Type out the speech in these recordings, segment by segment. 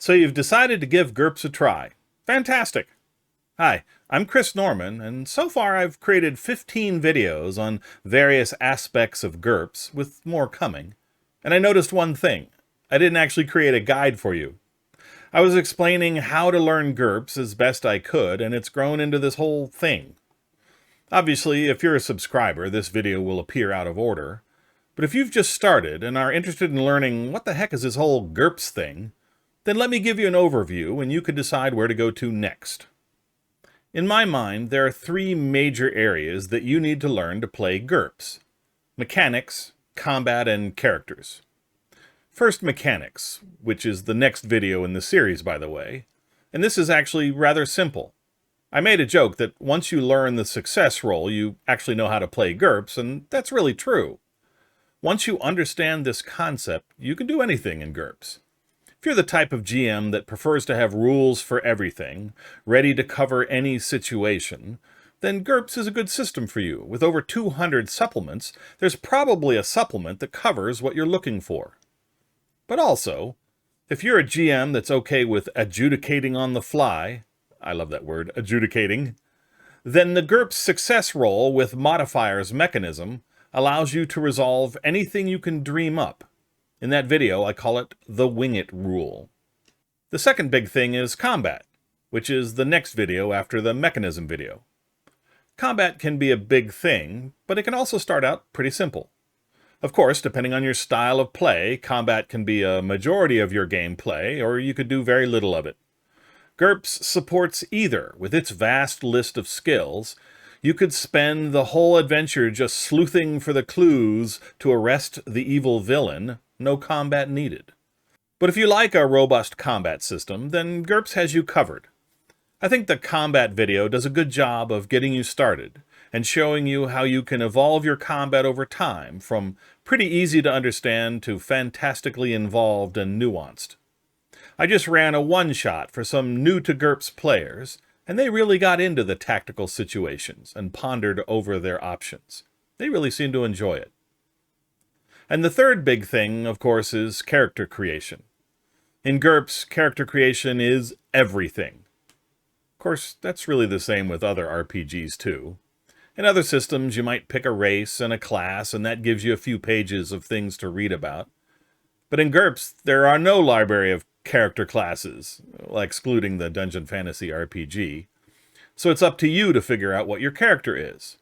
So you've decided to give GURPS a try. Fantastic! Hi, I'm Chris Norman, and so far I've created 15 videos on various aspects of GURPS, with more coming. And I noticed one thing. I didn't actually create a guide for you. I was explaining how to learn GURPS as best I could, and it's grown into this whole thing. Obviously, if you're a subscriber, this video will appear out of order. But if you've just started and are interested in learning what the heck is this whole GURPS thing, then let me give you an overview and you can decide where to go to next. In my mind, there are three major areas that you need to learn to play GURPS: mechanics, combat, and characters. First, mechanics, which is the next video in the series, by the way. And this is actually rather simple. I made a joke that once you learn the success role, you actually know how to play GURPS, and that's really true. Once you understand this concept, you can do anything in GURPS. If you're the type of GM that prefers to have rules for everything, ready to cover any situation, then GURPS is a good system for you. With over 200 supplements, there's probably a supplement that covers what you're looking for. But also, if you're a GM that's okay with adjudicating on the fly, I love that word, adjudicating, then the GURPS success roll with modifiers mechanism allows you to resolve anything you can dream up. In that video, I call it the wing it rule. The second big thing is combat, which is the next video after the mechanism video. Combat can be a big thing, but it can also start out pretty simple. Of course, depending on your style of play, combat can be a majority of your gameplay, or you could do very little of it. GURPS supports either. With its vast list of skills, you could spend the whole adventure just sleuthing for the clues to arrest the evil villain, no combat needed. But if you like a robust combat system, then GURPS has you covered. I think the combat video does a good job of getting you started and showing you how you can evolve your combat over time, from pretty easy to understand to fantastically involved and nuanced. I just ran a one-shot for some new-to-GURPS players, and they really got into the tactical situations and pondered over their options. They really seemed to enjoy it. And the third big thing, of course, is character creation. In GURPS, character creation is everything. Of course, that's really the same with other RPGs too. In other systems, you might pick a race and a class, and that gives you a few pages of things to read about. But in GURPS, there are no library of character classes, well, excluding the Dungeon Fantasy RPG. So it's up to you to figure out what your character is.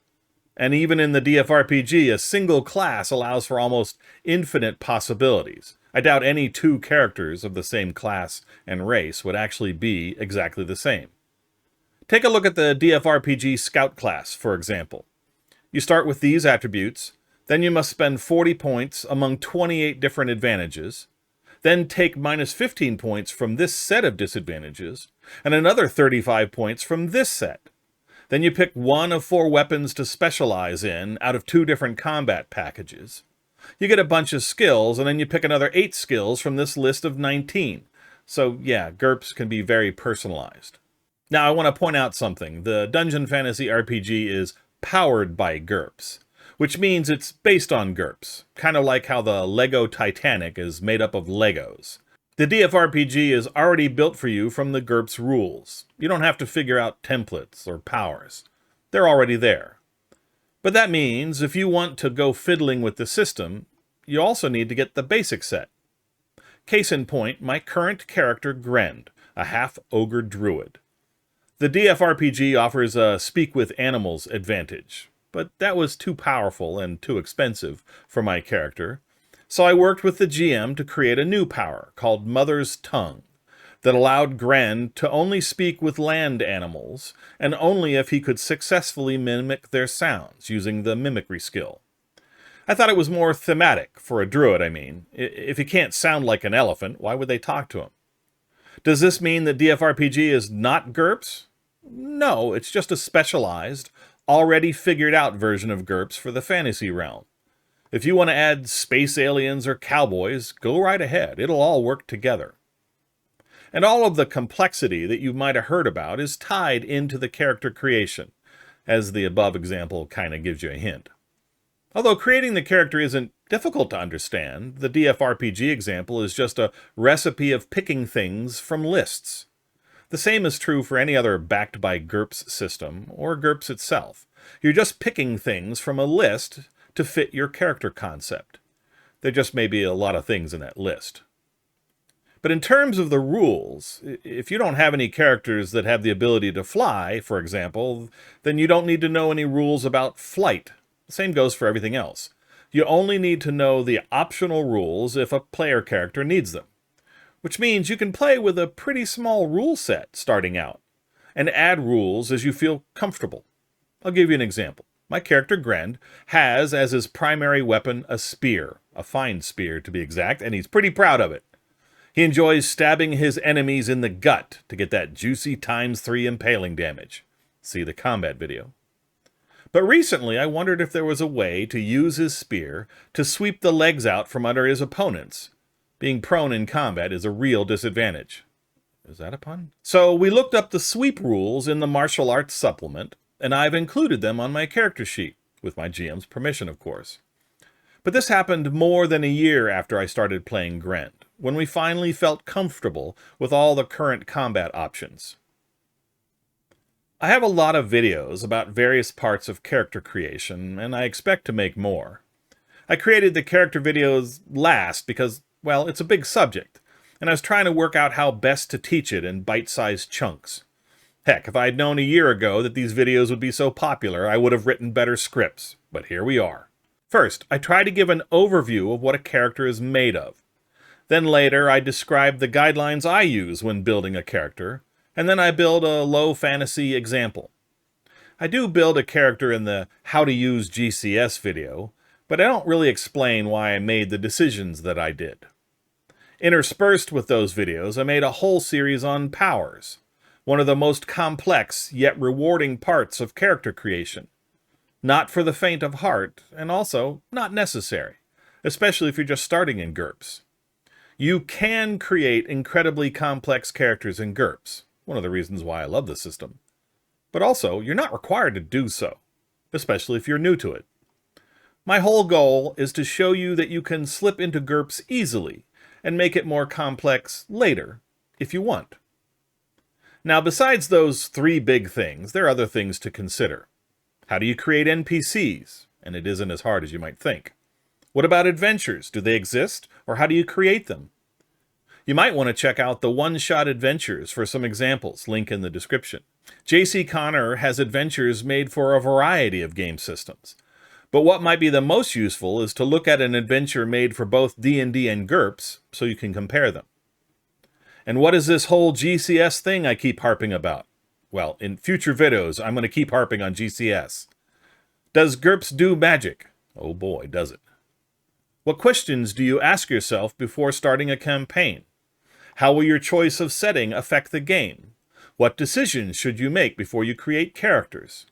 And even in the DFRPG, a single class allows for almost infinite possibilities. I doubt any two characters of the same class and race would actually be exactly the same. Take a look at the DFRPG Scout class, for example. You start with these attributes, then you must spend 40 points among 28 different advantages, then take minus 15 points from this set of disadvantages, and another 35 points from this set. Then you pick one of 4 weapons to specialize in out of 2 different combat packages. You get a bunch of skills, and then you pick another 8 skills from this list of 19. So yeah, GURPS can be very personalized. Now I want to point out something. The Dungeon Fantasy RPG is powered by GURPS, which means it's based on GURPS, kind of like how the Lego Titanic is made up of Legos. The DFRPG is already built for you from the GURPS rules. You don't have to figure out templates or powers. They're already there. But that means if you want to go fiddling with the system, you also need to get the basic set. Case in point, my current character Grend, a half-ogre druid. The DFRPG offers a speak with animals advantage, but that was too powerful and too expensive for my character. So I worked with the GM to create a new power called Mother's Tongue that allowed Grend to only speak with land animals, and only if he could successfully mimic their sounds using the mimicry skill. I thought it was more thematic, for a druid I mean. If he can't sound like an elephant, why would they talk to him? Does this mean that DFRPG is not GURPS? No, it's just a specialized, already figured out version of GURPS for the fantasy realm. If you want to add space aliens or cowboys, go right ahead. It'll all work together. And all of the complexity that you might have heard about is tied into the character creation, as the above example kind of gives you a hint. Although creating the character isn't difficult to understand, the DFRPG example is just a recipe of picking things from lists. The same is true for any other backed by GURPS system, or GURPS itself. You're just picking things from a list to fit your character concept. There just may be a lot of things in that list. But in terms of the rules, if you don't have any characters that have the ability to fly, for example, then you don't need to know any rules about flight. The same goes for everything else. You only need to know the optional rules if a player character needs them, which means you can play with a pretty small rule set starting out, and add rules as you feel comfortable. I'll give you an example. My character, Grend, has as his primary weapon a spear, a fine spear to be exact, and he's pretty proud of it. He enjoys stabbing his enemies in the gut to get that juicy ×3 impaling damage. See the combat video. But recently I wondered if there was a way to use his spear to sweep the legs out from under his opponents. Being prone in combat is a real disadvantage. Is that a pun? So we looked up the sweep rules in the martial arts supplement, and I've included them on my character sheet, with my GM's permission, of course. But this happened more than a year after I started playing Grend, when we finally felt comfortable with all the current combat options. I have a lot of videos about various parts of character creation, and I expect to make more. I created the character videos last because, well, it's a big subject, and I was trying to work out how best to teach it in bite-sized chunks. Heck, if I had known a year ago that these videos would be so popular, I would have written better scripts, but here we are. First, I try to give an overview of what a character is made of. Then later, I describe the guidelines I use when building a character, and then I build a low fantasy example. I do build a character in the How to Use GCS video, but I don't really explain why I made the decisions that I did. Interspersed with those videos, I made a whole series on powers, one of the most complex yet rewarding parts of character creation. Not for the faint of heart, and also not necessary, especially if you're just starting in GURPS. You can create incredibly complex characters in GURPS, one of the reasons why I love the system. But also, you're not required to do so, especially if you're new to it. My whole goal is to show you that you can slip into GURPS easily, and make it more complex later, if you want. Now, besides those 3 big things, there are other things to consider. How do you create NPCs? And it isn't as hard as you might think. What about adventures? Do they exist? Or how do you create them? You might want to check out the one-shot adventures for some examples, link in the description. J.C. Connor has adventures made for a variety of game systems. But what might be the most useful is to look at an adventure made for both D&D and GURPS, so you can compare them. And what is this whole GCS thing I keep harping about? Well, in future videos, I'm going to keep harping on GCS. Does GURPS do magic? Oh boy, does it. What questions do you ask yourself before starting a campaign? How will your choice of setting affect the game? What decisions should you make before you create characters?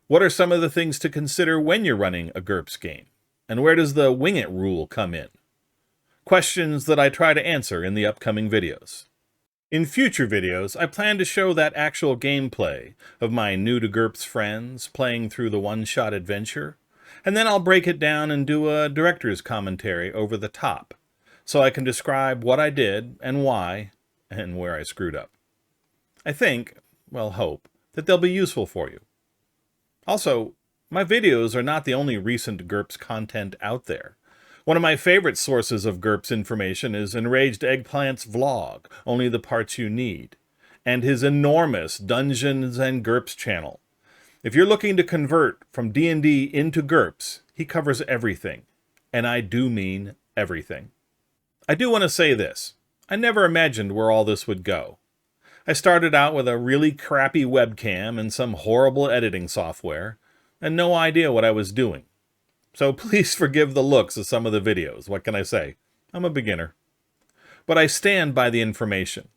What are some of the things to consider when you're running a GURPS game? And where does the wing it rule come in? Questions that I try to answer in the upcoming videos. In future videos, I plan to show that actual gameplay of my new-to-GURPS friends playing through the one-shot adventure, and then I'll break it down and do a director's commentary over the top, so I can describe what I did and why, and where I screwed up. I think, well, hope, that they'll be useful for you. Also, my videos are not the only recent GURPS content out there. One of my favorite sources of GURPS information is Enraged Eggplant's vlog, Only the Parts You Need, and his enormous Dungeons and GURPS channel. If you're looking to convert from D&D into GURPS, he covers everything. And I do mean everything. I do want to say this. I never imagined where all this would go. I started out with a really crappy webcam and some horrible editing software, and no idea what I was doing. So please forgive the looks of some of the videos. What can I say? I'm a beginner. But I stand by the information.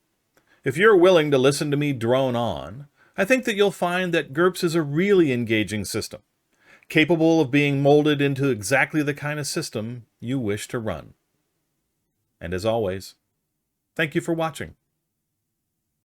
If you're willing to listen to me drone on, I think that you'll find that GURPS is a really engaging system, capable of being molded into exactly the kind of system you wish to run. And as always, thank you for watching.